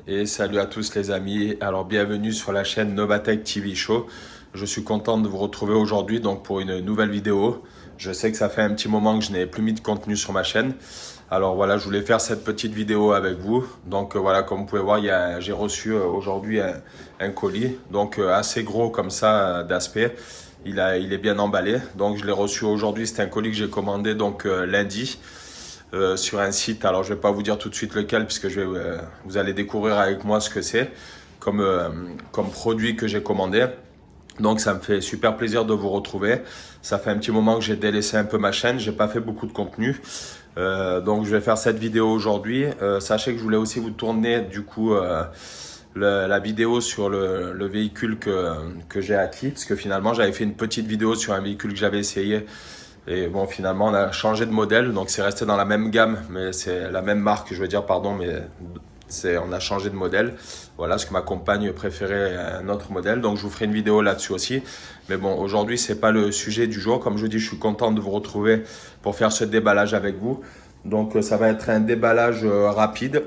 Et salut à tous les amis, alors bienvenue sur la chaîne Novatech TV Show. Je suis content de vous retrouver aujourd'hui donc pour une nouvelle vidéo. Je sais que ça fait un petit moment que je n'ai plus mis de contenu sur ma chaîne. Alors voilà, je voulais faire cette petite vidéo avec vous. Donc voilà, comme vous pouvez voir, j'ai reçu aujourd'hui un colis, donc assez gros comme ça d'aspect. Il est bien emballé, donc je l'ai reçu aujourd'hui. C'est un colis que j'ai commandé donc lundi. Sur un site, alors je vais pas vous dire tout de suite lequel puisque vous allez découvrir avec moi ce que c'est comme produit que j'ai commandé. Donc ça me fait super plaisir de vous retrouver. Ça fait un petit moment que j'ai délaissé un peu ma chaîne, j'ai pas fait beaucoup de contenu. Donc je vais faire cette vidéo aujourd'hui. Sachez que je voulais aussi vous tourner du coup la vidéo sur le véhicule que j'ai acquis, parce que finalement j'avais fait une petite vidéo sur un véhicule que j'avais essayé. Et bon, finalement, on a changé de modèle, donc c'est resté dans la même gamme, mais c'est la même marque, je veux dire, pardon, mais on a changé de modèle. Voilà, parce que ma compagne préférait un autre modèle, donc je vous ferai une vidéo là-dessus aussi. Mais bon, aujourd'hui, c'est pas le sujet du jour. Comme je vous dis, je suis content de vous retrouver pour faire ce déballage avec vous. Donc, ça va être un déballage rapide,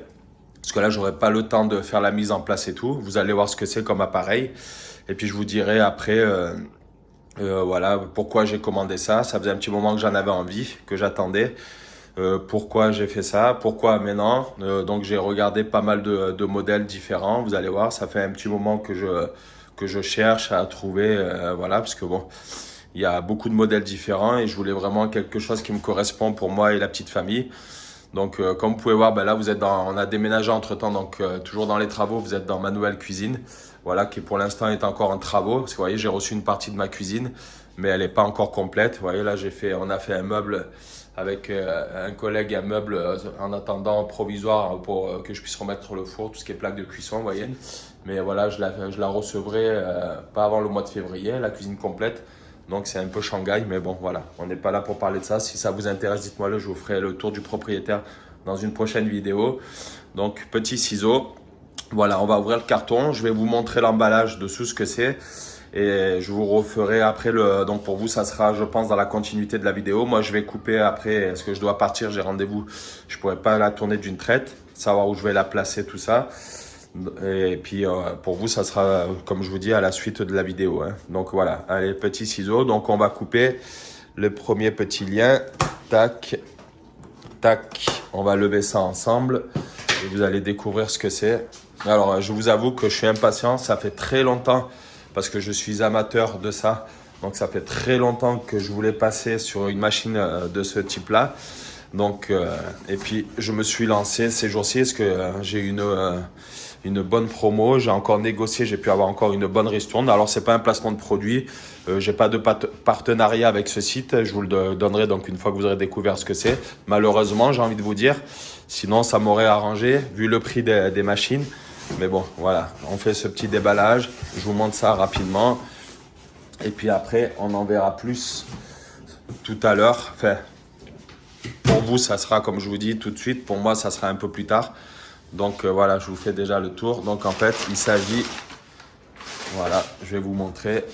parce que là, j'aurai pas le temps de faire la mise en place et tout. Vous allez voir ce que c'est comme appareil. Et puis, je vous dirai après... voilà pourquoi j'ai commandé ça. Ça faisait un petit moment que j'en avais envie, que j'attendais. Pourquoi j'ai fait ça, pourquoi maintenant. Donc j'ai regardé pas mal de modèles différents. Vous allez voir, ça fait un petit moment que je cherche à trouver, voilà, parce que bon, il y a beaucoup de modèles différents et je voulais vraiment quelque chose qui me correspond pour moi et la petite famille. Donc comme vous pouvez voir, ben là vous êtes on a déménagé entre temps, donc toujours dans les travaux, vous êtes dans ma nouvelle cuisine. Voilà, qui pour l'instant est encore en travaux. Parce que vous voyez, j'ai reçu une partie de ma cuisine, mais elle n'est pas encore complète. Vous voyez, là on a fait un meuble avec un collègue, un meuble en attendant provisoire pour que je puisse remettre le four, tout ce qui est plaque de cuisson, vous voyez. Mais voilà, je la recevrai pas avant le mois de février, la cuisine complète. Donc c'est un peu Shanghai, mais bon voilà, on n'est pas là pour parler de ça. Si ça vous intéresse, dites-moi-le, je vous ferai le tour du propriétaire dans une prochaine vidéo. Donc petit ciseau, voilà, on va ouvrir le carton, je vais vous montrer l'emballage dessus, ce que c'est. Et je vous referai après donc pour vous, ça sera, je pense, dans la continuité de la vidéo. Moi, je vais couper après, est-ce que je dois partir, j'ai rendez-vous. Je pourrais pas la tourner d'une traite, savoir où je vais la placer, tout ça. Et puis pour vous, ça sera, comme je vous dis, à la suite de la vidéo, hein. Donc voilà, allez, petit ciseau. Donc on va couper le premier petit lien. Tac, tac. On va lever ça ensemble et vous allez découvrir ce que c'est. Alors je vous avoue que je suis impatient. Ça fait très longtemps parce que je suis amateur de ça. Donc ça fait très longtemps que je voulais passer sur une machine de ce type-là. Donc et puis je me suis lancé ces jours-ci parce que j'ai une bonne promo, j'ai encore négocié, j'ai pu avoir encore une bonne ristourne. Alors c'est pas un placement de produit, j'ai pas de partenariat avec ce site, je vous le donnerai donc une fois que vous aurez découvert ce que c'est. Malheureusement, j'ai envie de vous dire, sinon ça m'aurait arrangé vu le prix des machines. Mais bon, voilà, on fait ce petit déballage, je vous montre ça rapidement. Et puis après, on en verra plus tout à l'heure. Enfin, pour vous, ça sera comme je vous dis tout de suite, pour moi, ça sera un peu plus tard. Donc voilà, je vous fais déjà le tour. Donc en fait, il s'agit, voilà, je vais vous montrer,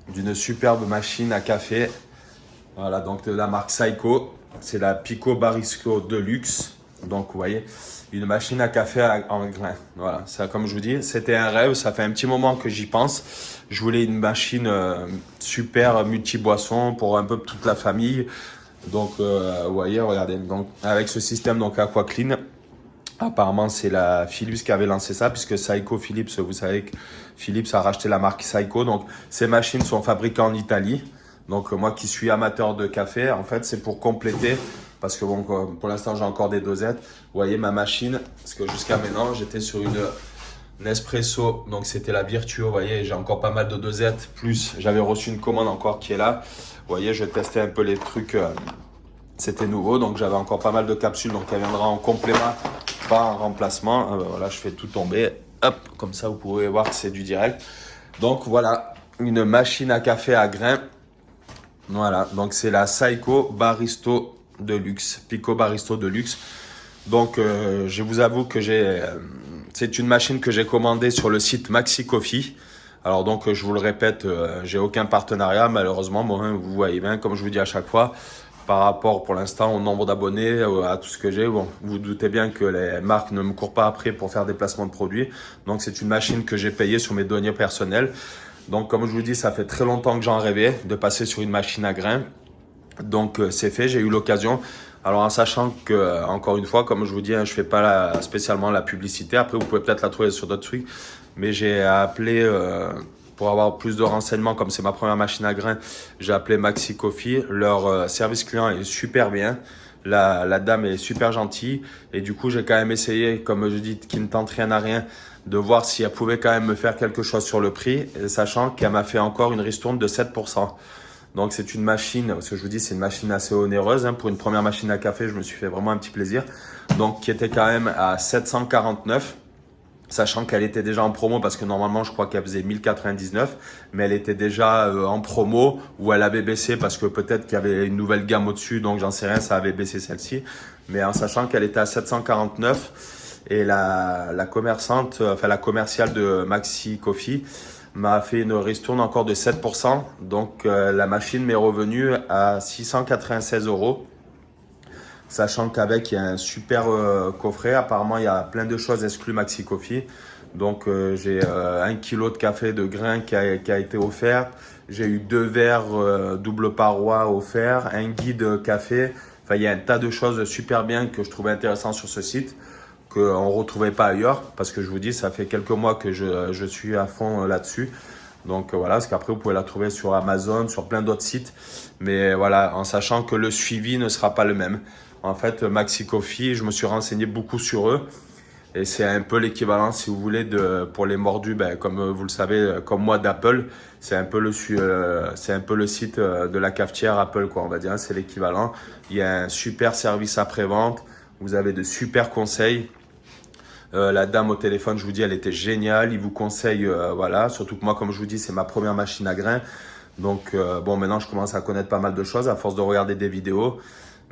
d'une superbe machine à café. Voilà, donc de la marque Saiko. C'est la Pico Barisco Deluxe. Donc vous voyez, une machine à café en grain. Voilà, ça comme je vous dis, c'était un rêve. Ça fait un petit moment que j'y pense. Je voulais une machine super multi-boisson pour un peu toute la famille. Donc vous voyez, regardez, donc avec ce système donc AquaClean. Apparemment, c'est la Philips qui avait lancé ça, puisque Saiko Philips, vous savez que Philips a racheté la marque Saiko. Donc, ces machines sont fabriquées en Italie. Donc, moi qui suis amateur de café, en fait, c'est pour compléter, parce que bon, pour l'instant, j'ai encore des dosettes. Vous voyez ma machine, parce que jusqu'à maintenant, j'étais sur une Nespresso, donc c'était la Virtuo. Vous voyez, j'ai encore pas mal de dosettes, plus j'avais reçu une commande encore qui est là. Vous voyez, je testais un peu les trucs. C'était nouveau, donc j'avais encore pas mal de capsules, donc elle viendra en complément, pas en remplacement. Voilà, je fais tout tomber, hop, comme ça vous pouvez voir que c'est du direct. Donc voilà, une machine à café à grains. Voilà, donc c'est la Saiko Baristo Deluxe, Pico Baristo Deluxe. Donc je vous avoue que c'est une machine que j'ai commandée sur le site Maxi Coffee. Alors donc je vous le répète, j'ai aucun partenariat malheureusement. Bon, vous voyez bien, comme je vous dis à chaque fois. par rapport pour l'instant au nombre d'abonnés, à tout ce que j'ai. Bon, vous vous doutez bien que les marques ne me courent pas après pour faire des placements de produits. Donc c'est une machine que j'ai payée sur mes données personnelles. Donc comme je vous dis, ça fait très longtemps que j'en rêvais de passer sur une machine à grains. Donc c'est fait, j'ai eu l'occasion. Alors en sachant que, encore une fois, comme je vous dis, hein, je fais pas spécialement la publicité. Après, vous pouvez peut-être la trouver sur d'autres trucs. Mais j'ai appelé, pour avoir plus de renseignements, comme c'est ma première machine à grains, j'ai appelé Maxi Coffee. Leur service client est super bien. La dame est super gentille. Et du coup, j'ai quand même essayé, comme je dis, qui ne tente rien à rien, de voir si elle pouvait quand même me faire quelque chose sur le prix, sachant qu'elle m'a fait encore une ristourne de 7%. Donc c'est une machine, ce que je vous dis, c'est une machine assez onéreuse. Hein. Pour une première machine à café, je me suis fait vraiment un petit plaisir. Donc qui était quand même à 749, sachant qu'elle était déjà en promo parce que normalement je crois qu'elle faisait 1099, mais elle était déjà en promo ou elle avait baissé parce que peut-être qu'il y avait une nouvelle gamme au-dessus, donc j'en sais rien, ça avait baissé celle-ci. Mais en sachant qu'elle était à 749 et la commerçante, enfin la commerciale de Maxi Coffee, m'a fait une ristourne encore de 7%. Donc la machine m'est revenue à 696 €. Sachant qu'avec, il y a un super coffret. Apparemment, il y a plein de choses exclues Maxi Coffee. Donc j'ai 1 kg de café de grains qui a été offert. J'ai eu 2 verres double paroi offerts, un guide café. Enfin, il y a un tas de choses super bien que je trouvais intéressant sur ce site, qu'on ne retrouvait pas ailleurs, parce que je vous dis, ça fait quelques mois que je suis à fond là-dessus. Donc voilà, parce qu'après, vous pouvez la trouver sur Amazon, sur plein d'autres sites. Mais voilà, en sachant que le suivi ne sera pas le même. En fait, Maxi Coffee, je me suis renseigné beaucoup sur eux. Et c'est un peu l'équivalent, si vous voulez, pour les mordus, ben, comme vous le savez, comme moi, d'Apple. C'est un peu le site de la cafetière Apple, quoi, on va dire. C'est l'équivalent. Il y a un super service après-vente. Vous avez de super conseils. La dame au téléphone, je vous dis, elle était géniale. Il vous conseille, voilà. Surtout que moi, comme je vous dis, c'est ma première machine à grains. Donc, bon, maintenant, je commence à connaître pas mal de choses à force de regarder des vidéos.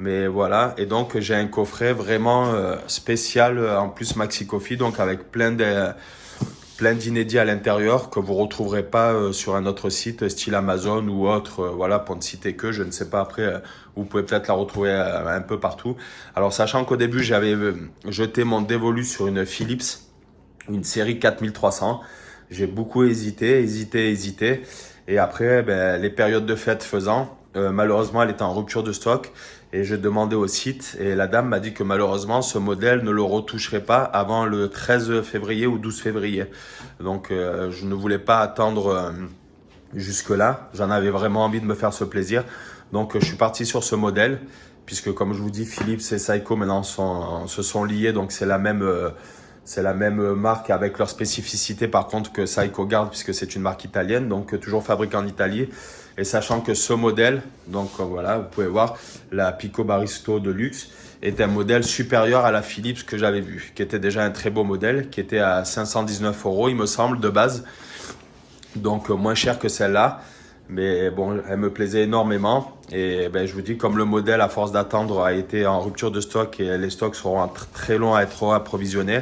Mais voilà. Et donc, j'ai un coffret vraiment spécial, en plus Maxi Coffee, donc avec plein d'inédits à l'intérieur que vous retrouverez pas sur un autre site, style Amazon ou autre. Voilà, pour ne citer que, je ne sais pas après. Vous pouvez peut-être la retrouver un peu partout. Alors, sachant qu'au début, j'avais jeté mon dévolu sur une Philips, une série 4300. J'ai beaucoup hésité. Et après, ben, les périodes de fête faisant, malheureusement, elle était en rupture de stock. Et j'ai demandé au site et la dame m'a dit que malheureusement, ce modèle ne le retoucherait pas avant le 13 février ou 12 février. Donc, je ne voulais pas attendre jusque-là. J'en avais vraiment envie de me faire ce plaisir. Donc, je suis parti sur ce modèle, puisque comme je vous dis, Philips et Seiko maintenant se sont liés. Donc, c'est la même marque avec leur spécificité par contre que Seiko garde, puisque c'est une marque italienne, donc toujours fabriquée en Italie. Et sachant que ce modèle, donc voilà, vous pouvez voir, la Pico Baristo de luxe, est un modèle supérieur à la Philips que j'avais vu, qui était déjà un très beau modèle, qui était à 519 €, il me semble, de base. Donc moins cher que celle-là. Mais bon, elle me plaisait énormément. Et ben, je vous dis, comme le modèle, à force d'attendre, a été en rupture de stock et les stocks seront très longs à être approvisionnés.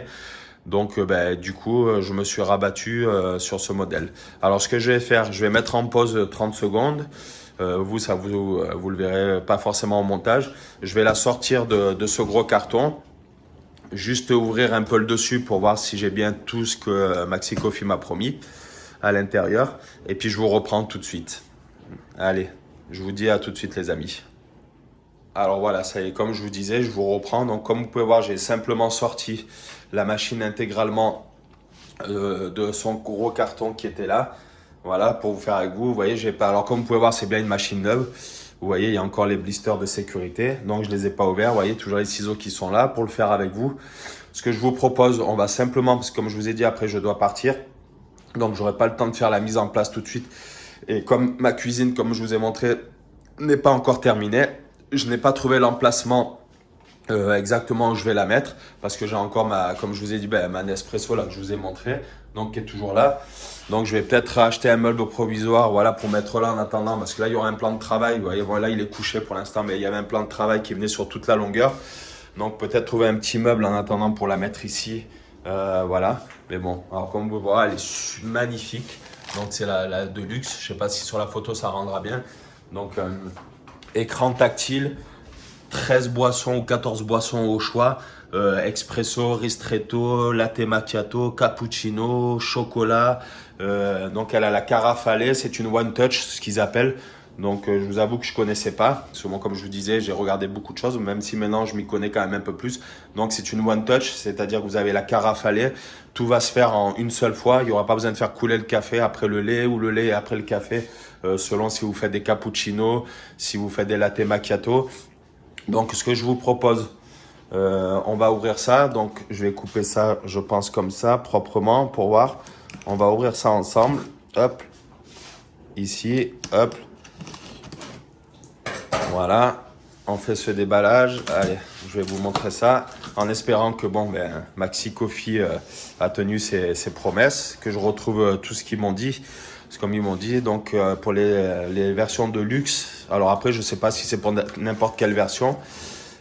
Donc, ben, du coup, je me suis rabattu sur ce modèle. Alors, ce que je vais faire, je vais mettre en pause 30 secondes. Vous le verrez pas forcément au montage. Je vais la sortir de ce gros carton. Juste ouvrir un peu le dessus pour voir si j'ai bien tout ce que Maxi Coffee m'a promis à l'intérieur. Et puis, je vous reprends tout de suite. Allez, je vous dis à tout de suite, les amis. Alors voilà, ça y est, comme je vous disais, je vous reprends. Donc comme vous pouvez voir, j'ai simplement sorti la machine intégralement de son gros carton qui était là. Voilà, pour vous faire avec vous. Vous voyez, j'ai pas. Alors comme vous pouvez voir, c'est bien une machine neuve. Vous voyez, il y a encore les blisters de sécurité. Donc je les ai pas ouverts. Vous voyez, toujours les ciseaux qui sont là pour le faire avec vous. Ce que je vous propose, on va simplement, parce que comme je vous ai dit, après je dois partir. Donc j'aurai pas le temps de faire la mise en place tout de suite. Et comme ma cuisine, comme je vous ai montré, n'est pas encore terminée, je n'ai pas trouvé l'emplacement exactement où je vais la mettre parce que j'ai encore comme je vous ai dit, ma Nespresso là que je vous ai montré, donc qui est toujours là. Donc je vais peut-être acheter un meuble provisoire, voilà, pour mettre là en attendant, parce que là il y aura un plan de travail. Vous voyez, voilà, il est couché pour l'instant, mais il y avait un plan de travail qui venait sur toute la longueur. Donc peut-être trouver un petit meuble en attendant pour la mettre ici, voilà. Mais bon, alors comme vous voyez, elle est magnifique. Donc c'est la de luxe. Je sais pas si sur la photo ça rendra bien. Donc écran tactile, 13 boissons ou 14 boissons au choix. Espresso, ristretto, latte macchiato, cappuccino, chocolat. Donc elle a la carafe à lait, c'est une one touch, ce qu'ils appellent. Donc je vous avoue que je connaissais pas. Souvent, comme je vous disais, j'ai regardé beaucoup de choses, même si maintenant je m'y connais quand même un peu plus. Donc c'est une one touch, c'est-à-dire que vous avez la carafe à lait. Tout va se faire en une seule fois. Il n'y aura pas besoin de faire couler le café après le lait ou le lait après le café, selon si vous faites des cappuccinos, si vous faites des latte macchiato. Donc ce que je vous propose, on va ouvrir ça. Donc je vais couper ça, je pense comme ça, proprement pour voir. On va ouvrir ça ensemble. Hop, ici, hop. Voilà, on fait ce déballage. Allez, je vais vous montrer ça en espérant que Maxi Coffee a tenu ses promesses, que je retrouve tout ce qu'ils m'ont dit. C'est comme ils m'ont dit, donc pour les versions de luxe. Alors après, je ne sais pas si c'est pour n'importe quelle version,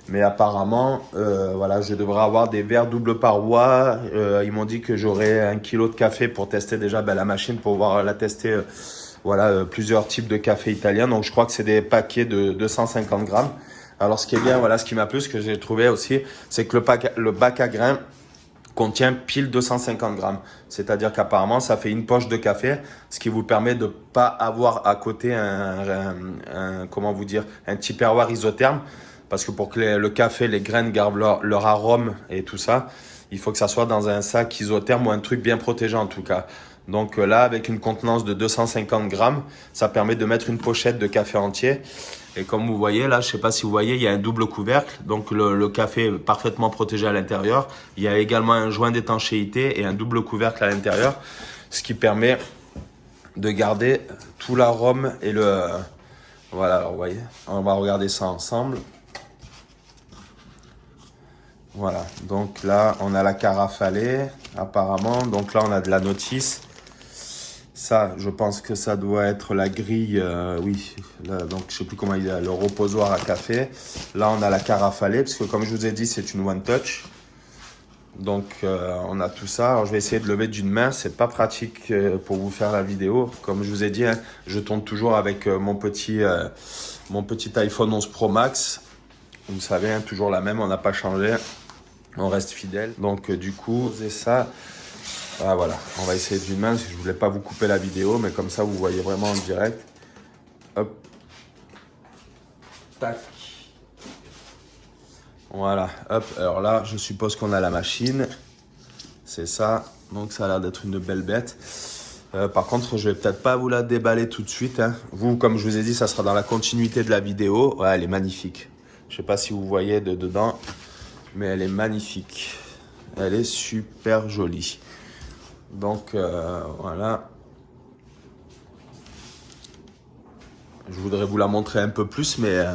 mais apparemment, voilà, je devrais avoir des verres double paroi. Ils m'ont dit que j'aurais 1 kilo de café pour tester déjà la machine, pour pouvoir la tester. Voilà, plusieurs types de café italien. Donc, je crois que c'est des paquets de 250 grammes. Alors, ce qui est bien, voilà, ce qui m'a plu, ce que j'ai trouvé aussi, c'est que le bac à grains contient pile 250 grammes. C'est-à-dire qu'apparemment, ça fait une poche de café, ce qui vous permet de pas avoir à côté comment vous dire, un tupperware isotherme. Parce que pour que le café, les graines gardent leur arôme et tout ça, il faut que ça soit dans un sac isotherme ou un truc bien protégé en tout cas. Donc là, avec une contenance de 250 grammes, ça permet de mettre une pochette de café entier. Et comme vous voyez là, je ne sais pas si vous voyez, il y a un double couvercle. Donc le café est parfaitement protégé à l'intérieur. Il y a également un joint d'étanchéité et un double couvercle à l'intérieur. Ce qui permet de garder tout l'arôme et le... Voilà, alors vous voyez, on va regarder ça ensemble. Voilà, donc là, on a la carafe à lait, apparemment. Donc là, on a de la notice. Ça, je pense que ça doit être la grille, oui. Là, donc, je ne sais plus comment il y a, le reposoir à café. Là, on a la carafe à lait, parce que comme je vous ai dit, c'est une one touch. Donc, on a tout ça. Alors, je vais essayer de lever d'une main. C'est pas pratique pour vous faire la vidéo. Comme je vous ai dit, hein, je tourne toujours avec mon petit iPhone 11 Pro Max. Vous savez, hein, toujours la même, on n'a pas changé. On reste fidèle. Donc, du coup, c'est ça. Ah, voilà, on va essayer d'une main. Je ne voulais pas vous couper la vidéo, mais comme ça, vous voyez vraiment en direct. Hop. Tac. Voilà, hop. Alors là, je suppose qu'on a la machine. C'est ça. Donc, ça a l'air d'être une belle bête. Par contre, je vais peut-être pas vous la déballer tout de suite, hein. Vous, comme je vous ai dit, ça sera dans la continuité de la vidéo. Ouais, elle est magnifique. Je ne sais pas si vous voyez dedans, mais elle est magnifique. Elle est super jolie. Donc, voilà. Je voudrais vous la montrer un peu plus, mais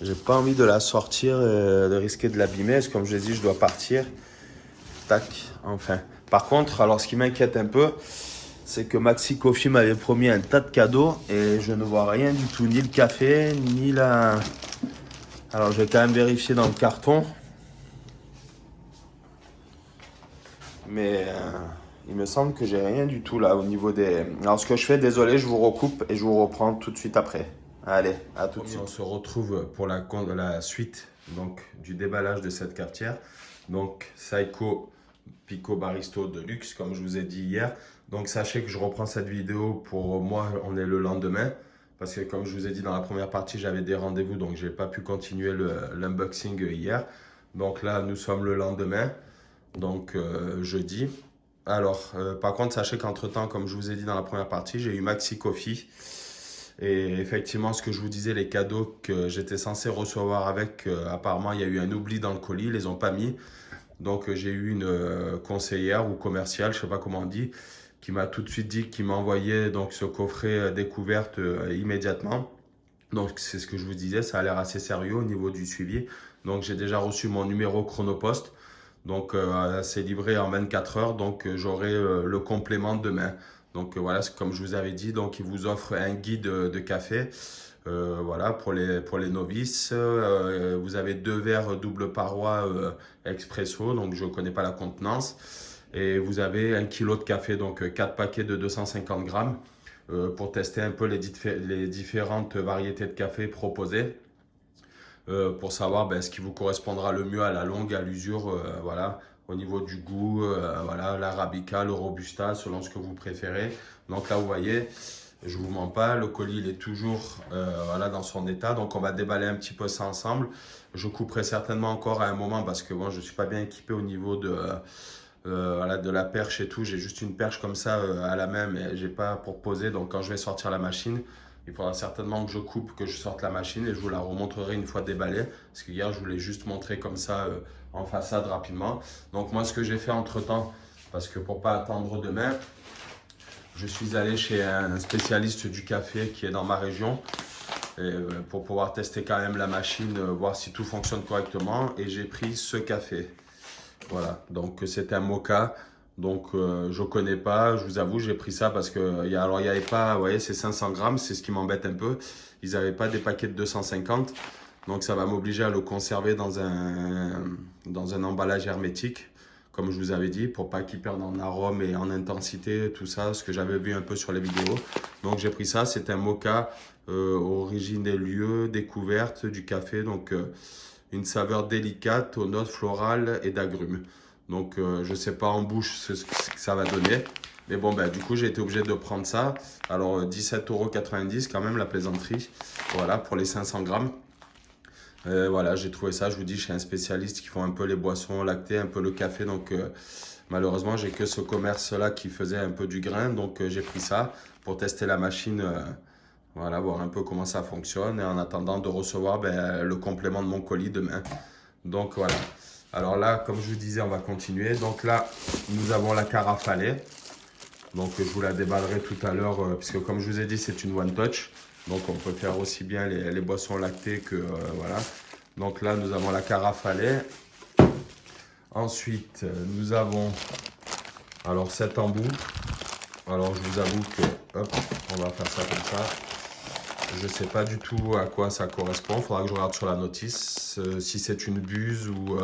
j'ai pas envie de la sortir, de risquer de l'abîmer. Parce que comme je l'ai dit, je dois partir. Tac, enfin. Par contre, alors ce qui m'inquiète un peu, c'est que Maxi Coffee m'avait promis un tas de cadeaux et je ne vois rien du tout, ni le café, ni la... Alors, je vais quand même vérifier dans le carton. Mais il me semble que j'ai rien du tout là au niveau des... Alors, ce que je fais, désolé, je vous recoupe et je vous reprends tout de suite après. Allez, à tout de suite. On se retrouve pour la suite donc, du déballage de cette cafetière. Donc, Saeco Pico Baristo de luxe, comme je vous ai dit hier. Donc, sachez que je reprends cette vidéo pour moi, on est le lendemain. Parce que comme je vous ai dit dans la première partie, j'avais des rendez-vous, donc je n'ai pas pu continuer l'unboxing hier. Donc là, nous sommes le lendemain, donc jeudi. Alors, par contre, sachez qu'entre-temps, comme je vous ai dit dans la première partie, j'ai eu Maxi Coffee. Et effectivement, ce que je vous disais, les cadeaux que j'étais censé recevoir avec, apparemment, il y a eu un oubli dans le colis, ils ne les ont pas mis. Donc, j'ai eu une conseillère ou commerciale, je ne sais pas comment on dit, qui m'a tout de suite dit qu'il m'envoyait donc ce coffret découverte immédiatement. Donc, c'est ce que je vous disais, ça a l'air assez sérieux au niveau du suivi. Donc, j'ai déjà reçu mon numéro Chronopost. Donc, c'est livré en 24 heures. Donc, j'aurai le complément demain. Donc, voilà, comme je vous avais dit, donc, il vous offre un guide de café. Voilà, pour les novices. Vous avez 2 verres double paroi expresso. Donc, je ne connais pas la contenance. Et vous avez 1 kg de café, donc 4 paquets de 250 grammes. pour tester un peu les différentes variétés de café proposées. Pour savoir ce qui vous correspondra le mieux à la longue, à l'usure, voilà, au niveau du goût, voilà, l'arabica, le robusta, selon ce que vous préférez. Donc là, vous voyez, je vous mens pas, le colis il est toujours voilà, dans son état. Donc on va déballer un petit peu ça ensemble. Je couperai certainement encore à un moment parce que bon, je suis pas bien équipé au niveau voilà, de la perche et tout. J'ai juste une perche comme ça à la main, mais j'ai pas pour poser. Donc quand je vais sortir la machine, il faudra certainement que je coupe, que je sorte la machine et je vous la remontrerai une fois déballée. Parce que hier, je vous l'ai juste montré comme ça en façade rapidement. Donc moi, ce que j'ai fait entre temps, parce que pour pas attendre demain, je suis allé chez un spécialiste du café qui est dans ma région. Et, pour pouvoir tester quand même la machine, voir si tout fonctionne correctement. Et j'ai pris ce café. Voilà, donc c'est un moka. Donc je connais pas, je vous avoue, j'ai pris ça parce que il y avait pas, vous voyez, c'est 500 grammes, c'est ce qui m'embête un peu. Ils n'avaient pas des paquets de 250, donc ça va m'obliger à le conserver dans un emballage hermétique, comme je vous avais dit, pour pas qu'il perde en arôme et en intensité, tout ça, ce que j'avais vu un peu sur les vidéos. Donc j'ai pris ça, c'est un moka origine des lieux, découverte du café, donc une saveur délicate aux notes florales et d'agrumes. Donc, je ne sais pas en bouche ce que ça va donner. Mais bon, du coup, j'ai été obligé de prendre ça. Alors, 17,90 € quand même, la plaisanterie. Voilà, pour les 500 grammes. Voilà, j'ai trouvé ça, je vous dis, chez un spécialiste qui font un peu les boissons lactées, un peu le café. Donc, malheureusement, j'ai que ce commerce-là qui faisait un peu du grain. Donc, j'ai pris ça pour tester la machine. Voilà, voir un peu comment ça fonctionne. Et en attendant de recevoir le complément de mon colis demain. Donc, voilà. Alors là, comme je vous disais, on va continuer. Donc là, nous avons la carafe à lait. Donc je vous la déballerai tout à l'heure, puisque comme je vous ai dit, c'est une one touch. Donc on peut faire aussi bien les boissons lactées que voilà. Donc là, nous avons la carafe à lait. Ensuite, nous avons alors cet embout. Alors je vous avoue que, hop, on va faire ça comme ça. Je ne sais pas du tout à quoi ça correspond. Il faudra que je regarde sur la notice si c'est une buse ou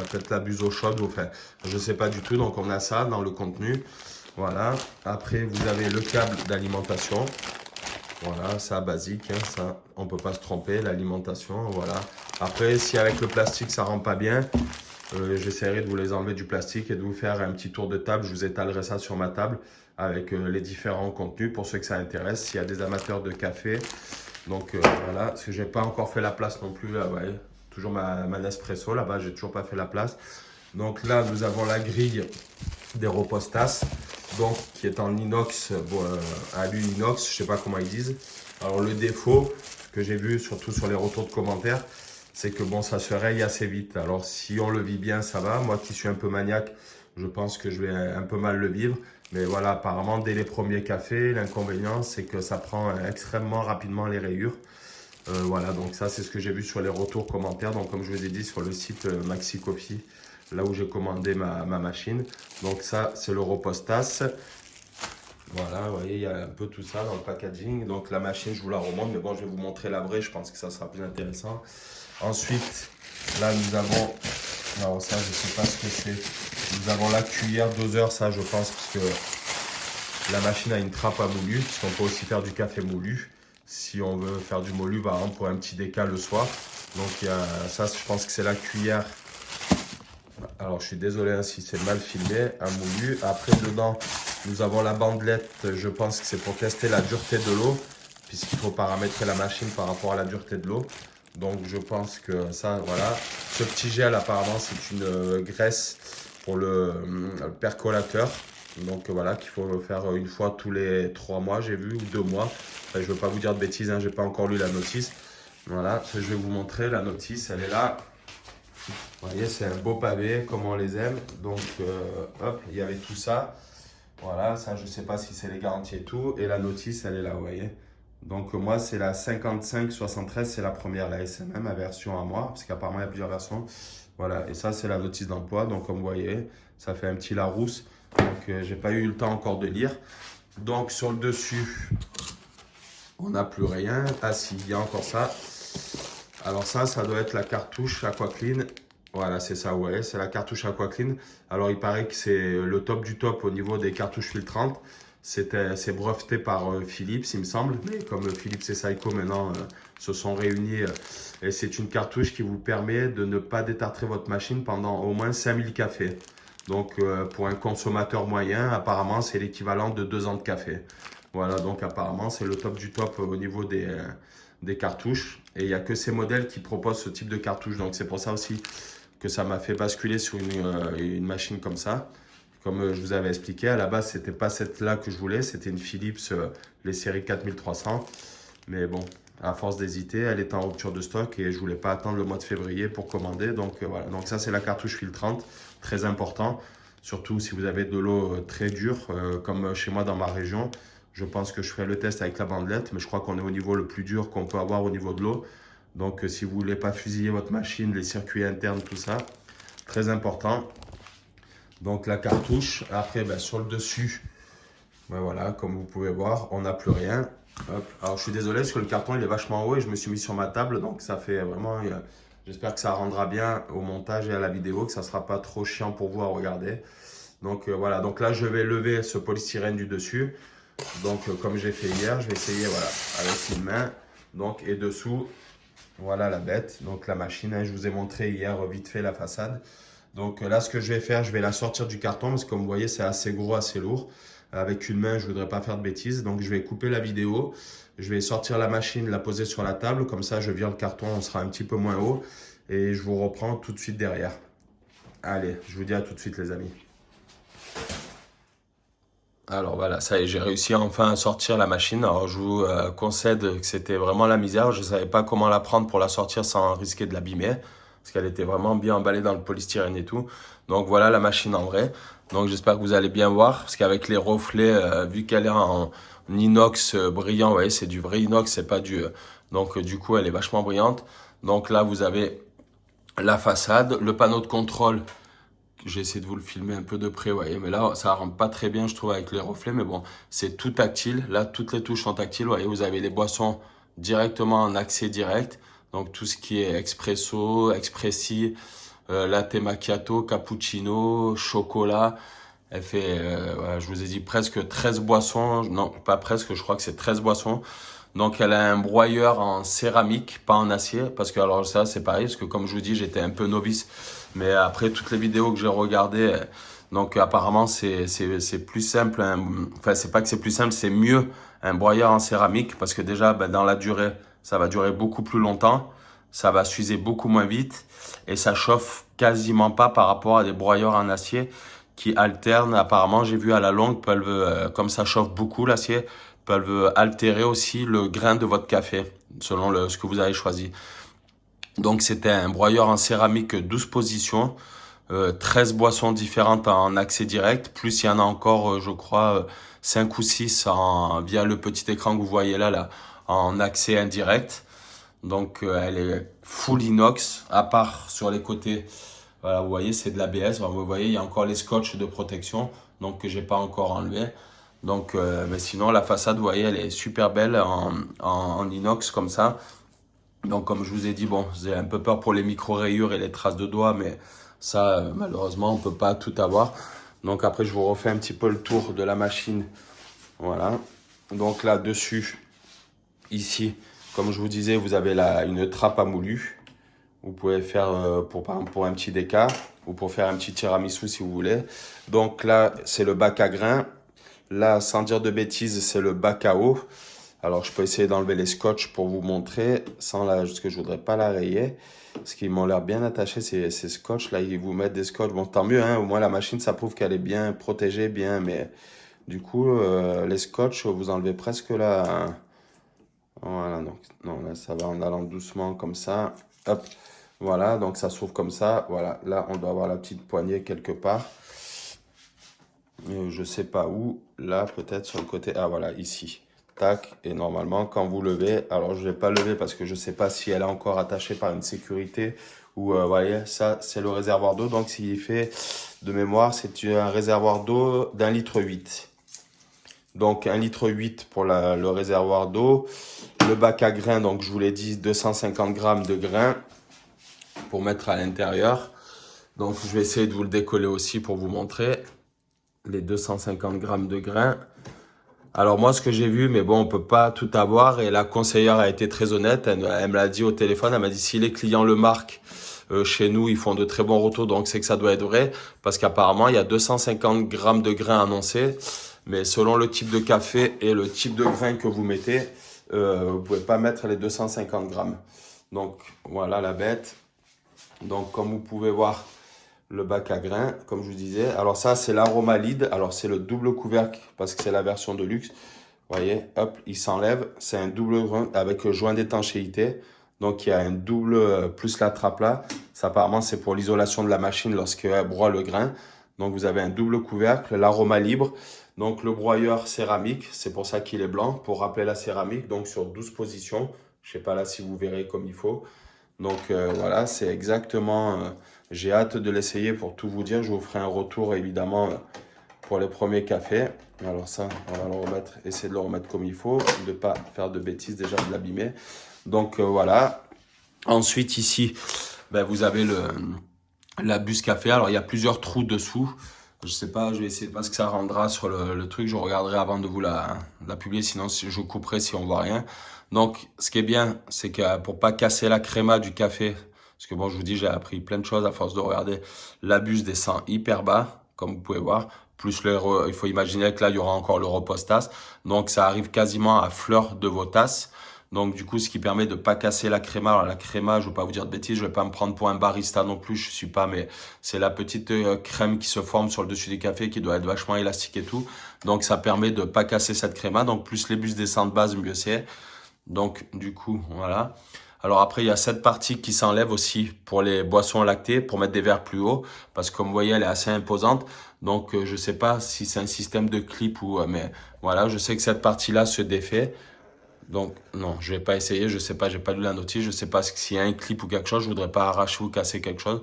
peut-être la buse eau chaude. Enfin, je ne sais pas du tout. Donc, on a ça dans le contenu. Voilà. Après, vous avez le câble d'alimentation. Voilà, ça basique. Hein, ça, on ne peut pas se tromper. L'alimentation, voilà. Après, si avec le plastique, ça ne rend pas bien, j'essaierai de vous les enlever du plastique et de vous faire un petit tour de table. Je vous étalerai ça sur ma table avec les différents contenus pour ceux que ça intéresse. S'il y a des amateurs de café, donc voilà, parce que j'ai pas encore fait la place non plus là, ouais. Toujours ma Nespresso là-bas, j'ai toujours pas fait la place. Donc là, nous avons la grille des Ropostas, donc qui est en inox, alu inox, je sais pas comment ils disent. Alors le défaut que j'ai vu surtout sur les retours de commentaires, c'est que bon, ça se raye assez vite. Alors si on le vit bien, ça va. Moi qui suis un peu maniaque, je pense que je vais un peu mal le vivre. Mais voilà, apparemment, dès les premiers cafés, l'inconvénient, c'est que ça prend extrêmement rapidement les rayures. Voilà, donc ça, c'est ce que j'ai vu sur les retours commentaires. Donc, comme je vous ai dit, sur le site Maxi Coffee, là où j'ai commandé ma machine. Donc, ça, c'est le Ropostas. Voilà, vous voyez, il y a un peu tout ça dans le packaging. Donc, la machine, je vous la remonte. Mais bon, je vais vous montrer la vraie. Je pense que ça sera plus intéressant. Ensuite, là, nous avons... Alors, ça, je ne sais pas ce que c'est. Nous avons la cuillère doseur, ça je pense, parce que la machine a une trappe à moulu, parce qu'on peut aussi faire du café moulu. Si on veut faire du moulu, par exemple, pour un petit décal le soir. Donc il y a ça, je pense que c'est la cuillère. Alors je suis désolé hein, si c'est mal filmé, à moulu. Après dedans, nous avons la bandelette, je pense que c'est pour tester la dureté de l'eau, puisqu'il faut paramétrer la machine par rapport à la dureté de l'eau. Donc je pense que ça, voilà. Ce petit gel apparemment, c'est une graisse pour le percolateur. Donc voilà, qu'il faut faire une fois tous les 3 mois, j'ai vu, ou 2 mois. Enfin, je ne veux pas vous dire de bêtises, hein, je n'ai pas encore lu la notice. Voilà, je vais vous montrer la notice, elle est là. Vous voyez, c'est un beau pavé, comme on les aime. Donc, hop, il y avait tout ça. Voilà, ça, je ne sais pas si c'est les garanties et tout. Et la notice, elle est là, vous voyez. Donc, moi, c'est la 5573, c'est la première, la SMM, la version à moi, parce qu'apparemment, il y a plusieurs versions. Voilà, et ça, c'est la notice d'emploi. Donc, comme vous voyez, ça fait un petit Larousse. Donc, j'ai pas eu le temps encore de lire. Donc, sur le dessus, on n'a plus rien. Ah, si, il y a encore ça. Alors, ça doit être la cartouche AquaClean. Voilà, c'est ça, ouais, c'est la cartouche AquaClean. Alors, il paraît que c'est le top du top au niveau des cartouches filtrantes. C'est breveté par Philips, il me semble. Mais comme Philips et Seiko maintenant se sont réunis, et c'est une cartouche qui vous permet de ne pas détartrer votre machine pendant au moins 5000 cafés. Donc pour un consommateur moyen, apparemment c'est l'équivalent de 2 ans de café. Voilà, donc apparemment c'est le top du top au niveau des cartouches. Et il n'y a que ces modèles qui proposent ce type de cartouche. Donc c'est pour ça aussi que ça m'a fait basculer sur une machine comme ça. Comme je vous avais expliqué, à la base, c'était pas cette-là que je voulais. C'était une Philips, les séries 4300. Mais bon, à force d'hésiter, elle est en rupture de stock et je voulais pas attendre le mois de février pour commander. Donc voilà, donc ça c'est la cartouche filtrante, très important. Surtout si vous avez de l'eau très dure, comme chez moi dans ma région. Je pense que je ferai le test avec la bandelette, mais je crois qu'on est au niveau le plus dur qu'on peut avoir au niveau de l'eau. Donc si vous voulez pas fusiller votre machine, les circuits internes, tout ça, très important. Donc la cartouche, après ben, sur le dessus, ben, voilà, comme vous pouvez voir, on n'a plus rien. Hop. Alors je suis désolé parce que le carton il est vachement haut et je me suis mis sur ma table, donc ça fait vraiment, j'espère que ça rendra bien au montage et à la vidéo, que ça ne sera pas trop chiant pour vous à regarder. Donc voilà, donc là je vais lever ce polystyrène du dessus. Donc comme j'ai fait hier, je vais essayer voilà, avec une main. Donc et dessous, voilà la bête, donc la machine, hein, je vous ai montré hier vite fait la façade. Donc là, ce que je vais faire, je vais la sortir du carton parce que comme vous voyez, c'est assez gros, assez lourd. Avec une main, je ne voudrais pas faire de bêtises. Donc je vais couper la vidéo. Je vais sortir la machine, la poser sur la table. Comme ça, je vire le carton, on sera un petit peu moins haut. Et je vous reprends tout de suite derrière. Allez, je vous dis à tout de suite les amis. Alors voilà, ça y est, j'ai réussi enfin à sortir la machine. Alors je vous concède que c'était vraiment la misère. Je ne savais pas comment la prendre pour la sortir sans risquer de l'abîmer. Parce qu'elle était vraiment bien emballée dans le polystyrène et tout. Donc voilà la machine en vrai. Donc j'espère que vous allez bien voir. Parce qu'avec les reflets, vu qu'elle est en inox brillant, vous voyez, c'est du vrai inox, c'est pas du... donc du coup, elle est vachement brillante. Donc là, vous avez la façade, le panneau de contrôle. J'ai essayé de vous le filmer un peu de près, vous voyez, mais là, ça rentre pas très bien, je trouve, avec les reflets, mais bon, c'est tout tactile. Là, toutes les touches sont tactiles, vous voyez, vous avez les boissons directement en accès direct. Donc, tout ce qui est expresso, expressi, latte macchiato, cappuccino, chocolat. Elle fait, voilà, je vous ai dit presque 13 boissons. Non, pas presque, je crois que c'est 13 boissons. Donc, elle a un broyeur en céramique, pas en acier. Parce que, alors ça, c'est pareil, parce que comme je vous dis, j'étais un peu novice. Mais après, toutes les vidéos que j'ai regardées, donc apparemment, c'est plus simple. Enfin, c'est pas que c'est plus simple, c'est mieux un broyeur en céramique. Parce que déjà, ben, dans la durée, ça va durer beaucoup plus longtemps. Ça va s'user beaucoup moins vite. Et ça chauffe quasiment pas par rapport à des broyeurs en acier qui alternent. Apparemment, j'ai vu à la longue, peuvent, comme ça chauffe beaucoup l'acier, peuvent altérer aussi le grain de votre café, selon ce que vous avez choisi. Donc, c'était un broyeur en céramique 12 positions, 13 boissons différentes en accès direct, plus il y en a encore, je crois, 5 ou 6 via le petit écran que vous voyez là, en accès indirect. Donc, elle est full inox, à part sur les côtés. Voilà, vous voyez, c'est de l'ABS. Vous voyez, il y a encore les scotch de protection, donc que j'ai pas encore enlevé. Donc, mais sinon, la façade, vous voyez, elle est super belle en inox comme ça. Donc, comme je vous ai dit, bon, j'ai un peu peur pour les micro-rayures et les traces de doigts, mais ça, malheureusement, on peut pas tout avoir. Donc, après, je vous refais un petit peu le tour de la machine. Voilà. Donc, là, dessus, ici, comme je vous disais, vous avez une trappe à moulu. Vous pouvez faire, par exemple, pour un petit déca ou pour faire un petit tiramisu si vous voulez. Donc là, c'est le bac à grains. Là, sans dire de bêtises, c'est le bac à eau. Alors, je peux essayer d'enlever les scotch pour vous montrer, parce que je ne voudrais pas la rayer. Parce qu'ils m'ont l'air bien attachés, ces scotch. Là, ils vous mettent des scotch. Bon, tant mieux, hein, au moins la machine, ça prouve qu'elle est bien protégée, bien. Mais du coup, les scotch, vous enlevez presque là. Hein. Voilà, donc, non, là, ça va en allant doucement comme ça. Hop. Voilà, donc ça s'ouvre comme ça. Voilà, là, on doit avoir la petite poignée quelque part. Je sais pas où. Là, peut-être sur le côté. Ah, voilà, ici. Tac. Et normalement, quand vous levez, alors je vais pas lever parce que je sais pas si elle est encore attachée par une sécurité ou, vous voyez, ça, c'est le réservoir d'eau. Donc, s'il fait de mémoire, c'est un réservoir d'eau d'1,8 litre. Donc, 1,8 litre pour le réservoir d'eau. Le bac à grains, donc je vous l'ai dit, 250 grammes de grains pour mettre à l'intérieur. Donc, je vais essayer de vous le décoller aussi pour vous montrer les 250 grammes de grains. Alors moi, ce que j'ai vu, mais bon, on peut pas tout avoir. Et la conseillère a été très honnête. Elle me l'a dit au téléphone. Elle m'a dit si les clients le marquent chez nous, ils font de très bons retours. Donc c'est que ça doit être vrai, parce qu'apparemment il y a 250 grammes de grains annoncés. Mais selon le type de café et le type de grain que vous mettez, vous pouvez pas mettre les 250 grammes. Donc voilà la bête. Donc comme vous pouvez voir, le bac à grains, comme je vous disais. Alors ça, c'est l'Aromalide. Alors c'est le double couvercle parce que c'est la version de luxe. Vous voyez, hop, il s'enlève. C'est un double grain avec joint d'étanchéité. Donc il y a un double plus la trappe là. Ça apparemment c'est pour l'isolation de la machine lorsqu'elle broie le grain. Donc vous avez un double couvercle, l'aroma libre. Donc le broyeur céramique, c'est pour ça qu'il est blanc, pour rappeler la céramique. Donc sur 12 positions. Je sais pas là si vous verrez comme il faut. Donc voilà, c'est exactement... j'ai hâte de l'essayer pour tout vous dire. Je vous ferai un retour évidemment pour les premiers cafés. Alors ça, on va le remettre, essayer de le remettre comme il faut, de ne pas faire de bêtises, déjà de l'abîmer. Donc voilà. Ensuite ici, ben, vous avez la buse café. Alors il y a plusieurs trous dessous. Je sais pas, je vais essayer de voir ce que ça rendra sur le truc. Je regarderai avant de vous la publier, sinon je couperai si on voit rien. Donc, ce qui est bien, c'est que pour pas casser la créma du café, parce que bon, je vous dis, j'ai appris plein de choses à force de regarder. La buse descend hyper bas, comme vous pouvez voir. Plus il faut imaginer que là, il y aura encore le repose-tasse. Donc, ça arrive quasiment à fleur de vos tasses. Donc, du coup, ce qui permet de pas casser la créma. Alors, la créma, je ne veux pas vous dire de bêtises, je ne vais pas me prendre pour un barista non plus, je suis pas, mais c'est la petite crème qui se forme sur le dessus du café qui doit être vachement élastique et tout. Donc, ça permet de pas casser cette créma. Donc, plus les buses descendent bas, mieux c'est. Donc, du coup, voilà. Alors après, il y a cette partie qui s'enlève aussi pour les boissons lactées, pour mettre des verres plus hauts, parce que comme vous voyez, elle est assez imposante. Donc, je sais pas si c'est un système de clip ou... mais voilà, je sais que cette partie-là se défait. Donc, non, je vais pas essayer, je sais pas, j'ai pas lu la notice, je sais pas s'il y a un clip ou quelque chose, je voudrais pas arracher ou casser quelque chose.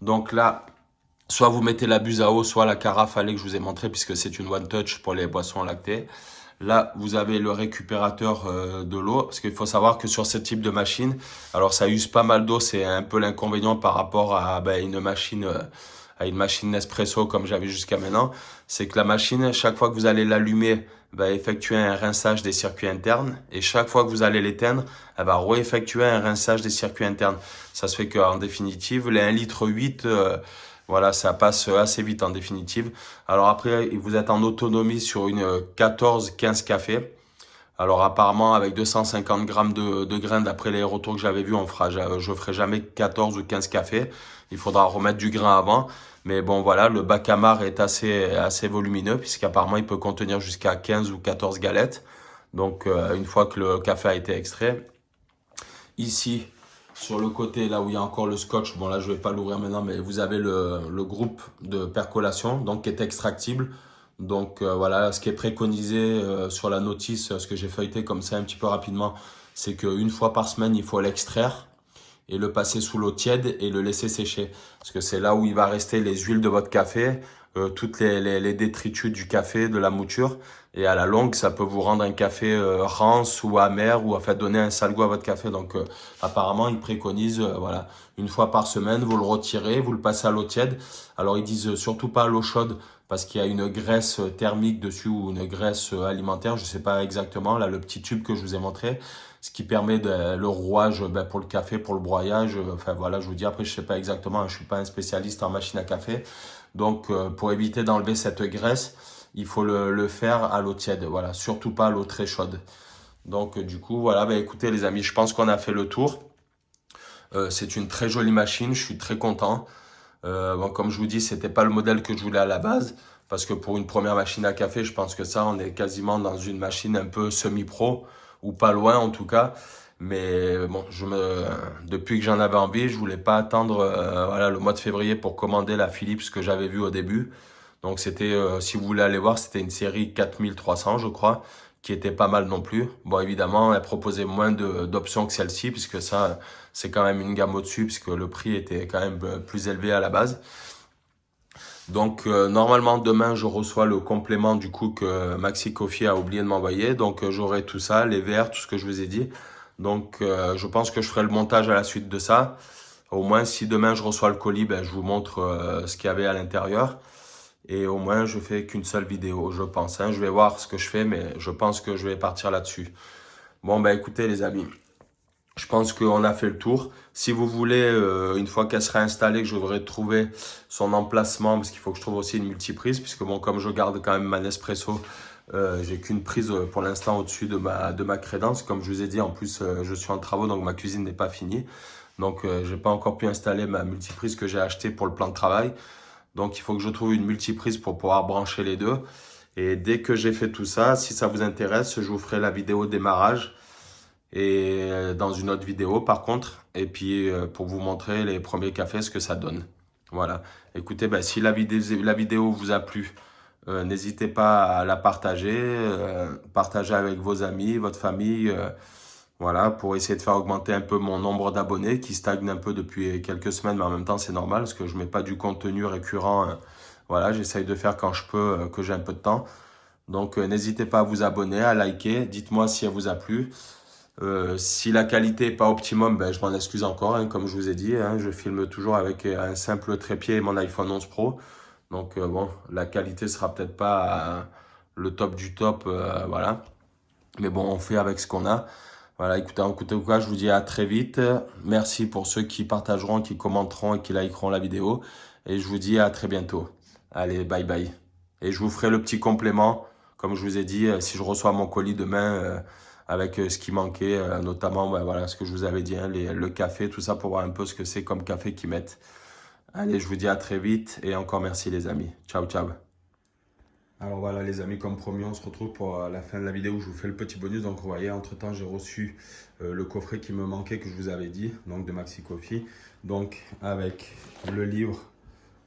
Donc là, soit vous mettez la buse à eau, soit la carafe à lait que je vous ai montré, puisque c'est une one touch pour les boissons lactées. Là, vous avez le récupérateur de l'eau, parce qu'il faut savoir que sur ce type de machine, alors ça use pas mal d'eau, c'est un peu l'inconvénient par rapport à une machine Nespresso comme j'avais jusqu'à maintenant, c'est que la machine, chaque fois que vous allez l'allumer, va effectuer un rinçage des circuits internes, et chaque fois que vous allez l'éteindre, elle va réeffectuer un rinçage des circuits internes. Ça se fait qu'en définitive, les 1,8 litre, voilà, ça passe assez vite en définitive. Alors après, vous êtes en autonomie sur une 14-15 cafés. Alors apparemment, avec 250 grammes de grains, d'après les retours que j'avais vus, je ferai jamais 14 ou 15 cafés. Il faudra remettre du grain avant. Mais bon, voilà, le bac à marc est assez volumineux, puisqu'apparemment, il peut contenir jusqu'à 15 ou 14 galettes. Donc, une fois que le café a été extrait. Ici, sur le côté, là où il y a encore le scotch, bon là je vais pas l'ouvrir maintenant, mais vous avez le groupe de percolation, donc qui est extractible. Donc voilà, ce qui est préconisé sur la notice, ce que j'ai feuilleté comme ça un petit peu rapidement, c'est qu'une fois par semaine, il faut l'extraire et le passer sous l'eau tiède et le laisser sécher. Parce que c'est là où il va rester les huiles de votre café, toutes les détritus du café, de la mouture. Et à la longue, ça peut vous rendre un café rance ou amer ou en fait donner un sale goût à votre café. Donc apparemment, ils préconisent voilà, une fois par semaine, vous le retirez, vous le passez à l'eau tiède. Alors ils disent surtout pas à l'eau chaude parce qu'il y a une graisse thermique dessus ou une graisse alimentaire, je sais pas exactement, là le petit tube que je vous ai montré, ce qui permet le rouage pour le café, pour le broyage, enfin voilà, je vous dis après je sais pas exactement, je suis pas un spécialiste en machine à café, donc pour éviter d'enlever cette graisse, il faut le faire à l'eau tiède, voilà, surtout pas à l'eau très chaude. Donc du coup voilà, écoutez les amis, je pense qu'on a fait le tour. C'est une très jolie machine, je suis très content. Bon, comme je vous dis, c'était pas le modèle que je voulais à la base, parce que pour une première machine à café, je pense que ça, on est quasiment dans une machine un peu semi-pro, ou pas loin en tout cas. Mais bon, depuis que j'en avais envie, je voulais pas attendre voilà, le mois de février pour commander la Philips que j'avais vue au début. Donc c'était, si vous voulez aller voir, c'était une série 4300 je crois, qui était pas mal non plus. Bon évidemment, elle proposait moins d'options que celle-ci, puisque ça, c'est quand même une gamme au-dessus, puisque le prix était quand même plus élevé à la base. Donc normalement demain je reçois le complément du coup que Maxi Coffee a oublié de m'envoyer. Donc j'aurai tout ça, les verres, tout ce que je vous ai dit. Donc je pense que je ferai le montage à la suite de ça. Au moins si demain je reçois le colis, je vous montre ce qu'il y avait à l'intérieur. Et au moins, je fais qu'une seule vidéo, je pense. Hein. Je vais voir ce que je fais, mais je pense que je vais partir là-dessus. Bon, ben écoutez les amis, je pense qu'on a fait le tour. Si vous voulez, une fois qu'elle sera installée, que je devrais trouver son emplacement, parce qu'il faut que je trouve aussi une multiprise, puisque bon, comme je garde quand même ma Nespresso, j'ai qu'une prise pour l'instant au-dessus de ma crédence. Comme je vous ai dit, en plus, je suis en travaux, donc ma cuisine n'est pas finie. Donc, je n'ai pas encore pu installer ma multiprise que j'ai achetée pour le plan de travail. Donc, il faut que je trouve une multiprise pour pouvoir brancher les deux. Et dès que j'ai fait tout ça, si ça vous intéresse, je vous ferai la vidéo démarrage et dans une autre vidéo par contre. Et puis, pour vous montrer les premiers cafés, ce que ça donne. Voilà. Écoutez, ben, si la vidéo vous a plu, n'hésitez pas à la partager. Partager avec vos amis, votre famille. Voilà, pour essayer de faire augmenter un peu mon nombre d'abonnés qui stagne un peu depuis quelques semaines, mais en même temps c'est normal parce que je mets pas du contenu récurrent. Voilà, j'essaye de faire quand je peux, que j'ai un peu de temps. Donc n'hésitez pas à vous abonner, à liker, dites-moi si elle vous a plu. Si la qualité n'est pas optimum, ben, je m'en excuse encore, hein, comme je vous ai dit. Hein, je filme toujours avec un simple trépied et mon iPhone 11 Pro. Donc bon, la qualité sera peut-être pas le top du top, voilà. Mais bon, on fait avec ce qu'on a. Voilà, écoutez, en tout cas, je vous dis à très vite. Merci pour ceux qui partageront, qui commenteront et qui likeront la vidéo. Et je vous dis à très bientôt. Allez, bye bye. Et je vous ferai le petit complément, comme je vous ai dit, si je reçois mon colis demain, avec ce qui manquait, notamment ben, voilà, ce que je vous avais dit, hein, le café, tout ça pour voir un peu ce que c'est comme café qu'ils mettent. Allez, je vous dis à très vite et encore merci les amis. Ciao, ciao. Alors voilà les amis, comme promis, on se retrouve pour la fin de la vidéo où je vous fais le petit bonus. Donc vous voyez, entre temps j'ai reçu le coffret qui me manquait que je vous avais dit, donc de Maxi Coffee. Donc avec le livre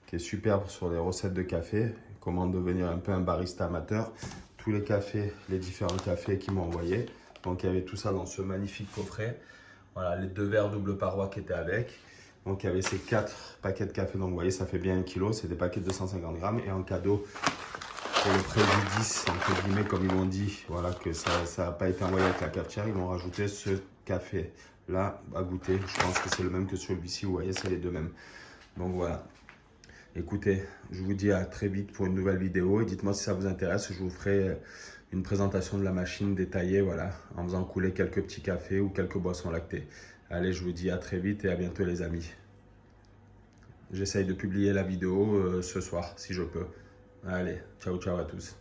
qui est superbe sur les recettes de café, comment devenir un peu un barista amateur, tous les cafés, les différents cafés qu'ils m'ont envoyés. Donc il y avait tout ça dans ce magnifique coffret. Voilà, les 2 verres double paroi qui étaient avec. Donc il y avait ces 4 paquets de café, donc vous voyez ça fait bien 1 kg, c'est des paquets de 250 grammes. Et en cadeau, pour le préjudice, entre guillemets, comme ils m'ont dit, voilà, que ça n'a pas été envoyé avec la cafetière, ils m'ont rajouté ce café-là à goûter. Je pense que c'est le même que celui-ci, vous voyez, c'est les deux mêmes. Donc voilà. Écoutez, je vous dis à très vite pour une nouvelle vidéo. Et dites-moi si ça vous intéresse, je vous ferai une présentation de la machine détaillée, voilà, en faisant couler quelques petits cafés ou quelques boissons lactées. Allez, je vous dis à très vite et à bientôt les amis. J'essaye de publier la vidéo ce soir, si je peux. Allez, ciao ciao à tous.